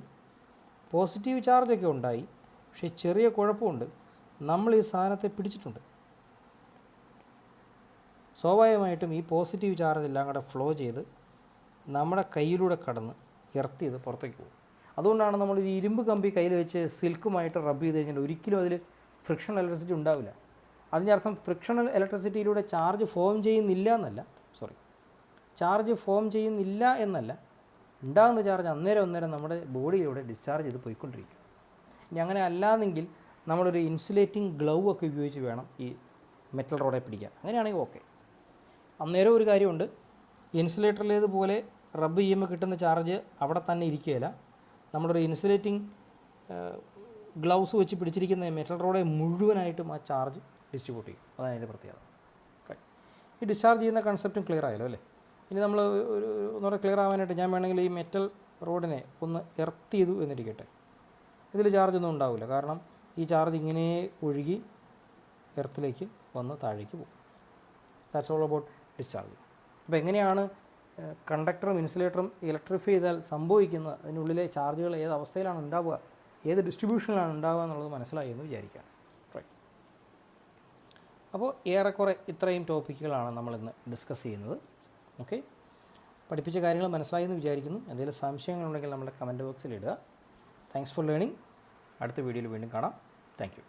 പോസിറ്റീവ് ചാർജൊക്കെ ഉണ്ടായി, പക്ഷേ ചെറിയ കുഴപ്പമുണ്ട്, നമ്മൾ ഈ സാധനത്തെ പിടിച്ചിട്ടുണ്ട്. സ്വാഭാവികമായിട്ടും ഈ പോസിറ്റീവ് ചാർജ് എല്ലാം കൂടെ ഫ്ലോ ചെയ്ത് നമ്മുടെ കയ്യിലൂടെ കടന്ന് എർത്ത് ചെയ്ത് പുറത്തേക്ക് പോകും. അതുകൊണ്ടാണ് നമ്മൾ ഈ ഇരുമ്പ് കമ്പി കയ്യിൽ വെച്ച് സിൽക്കുമായിട്ട് റബ്ബ് ചെയ്ത് കഴിഞ്ഞാൽ ഒരിക്കലും അതിൽ ഫ്രിക്ഷണൽ ഇലക്ട്രിസിറ്റി ഉണ്ടാവില്ല. അതിൻ്റെ അർത്ഥം ഫ്രിക്ഷണൽ ഇലക്ട്രിസിറ്റിയിലൂടെ ചാർജ് ഫോം ചെയ്യുന്നില്ല എന്നല്ല, ചാർജ് ഫോം ചെയ്യുന്നില്ല എന്നല്ല, ഉണ്ടാകുന്ന ചാർജ് അന്നേരം നമ്മുടെ ബോഡിയിലൂടെ ഡിസ്ചാർജ് ചെയ്ത് പോയിക്കൊണ്ടിരിക്കും. ഇനി അങ്ങനെ അല്ലാതെങ്കിൽ നമ്മളൊരു ഇൻസുലേറ്റിംഗ് ഗ്ലൗ ഒക്കെ ഉപയോഗിച്ച് വേണം ഈ മെറ്റൽ റോഡെ പിടിക്കാൻ. അങ്ങനെയാണെങ്കിൽ ഓക്കെ. അന്നേരം ഒരു കാര്യമുണ്ട്, ഇൻസുലേറ്ററിലേതുപോലെ റബ്ബ് ചെയ്യുമ്പോൾ കിട്ടുന്ന ചാർജ് അവിടെ തന്നെ ഇരിക്കുകയില്ല. നമ്മളൊരു ഇൻസുലേറ്റിംഗ് ഗ്ലൗസ് വെച്ച് പിടിച്ചിരിക്കുന്ന മെറ്റൽ റോഡെ മുഴുവനായിട്ടും ആ ചാർജ് ഡിസ്ട്രിബ്യൂട്ട് ചെയ്യും. അതാണ് അതിൻ്റെ പ്രത്യേകത. ഈ ഡിസ്ചാർജ് ചെയ്യുന്ന കൺസെപ്റ്റും ക്ലിയർ ആയല്ലോ അല്ലേ? ഇനി നമ്മൾ ഒന്നുകൂടെ ക്ലിയർ ആവാനായിട്ട് ഞാൻ വേണമെങ്കിൽ ഈ മെറ്റൽ റോഡിനെ ഒന്ന് എർത്ത് ചെയ്തു എന്നിരിക്കട്ടെ. ഇതിൽ ചാർജൊന്നും ഉണ്ടാവില്ല, കാരണം ഈ ചാർജ് ഇങ്ങനെ ഒഴുകി എർത്തിലേക്ക് വന്ന് താഴേക്ക് പോകും. That's all about discharge. അപ്പോൾ എങ്ങനെയാണ് കണ്ടക്ടറും ഇൻസുലേറ്ററും ഇലക്ട്രിഫൈ ചെയ്താൽ സംഭവിക്കുന്നത്, അതിനുള്ളിലെ ചാർജുകൾ ഏത് അവസ്ഥയിലാണ് ഉണ്ടാവുക, ഏത് ഡിസ്ട്രിബ്യൂഷനിലാണ് ഉണ്ടാവുക എന്നുള്ളത് മനസ്സിലായി എന്ന് വിചാരിക്കാം. റൈറ്റ്. അപ്പോൾ ഏറെക്കുറെ ഇത്രയും ടോപ്പിക്കുകളാണ് നമ്മളിന്ന് ഡിസ്കസ് ചെയ്യുന്നത്. ഓക്കെ, പഠിപ്പിച്ച കാര്യങ്ങൾ മനസ്സിലായി എന്ന് വിചാരിക്കുന്നു. എന്തെങ്കിലും സംശയങ്ങളുണ്ടെങ്കിൽ നമ്മുടെ കമൻറ്റ് ബോക്സിൽ ഇടുക. Thanks for learning. അടുത്ത വീഡിയോയിൽ വീണ്ടും കാണാം. Thank you.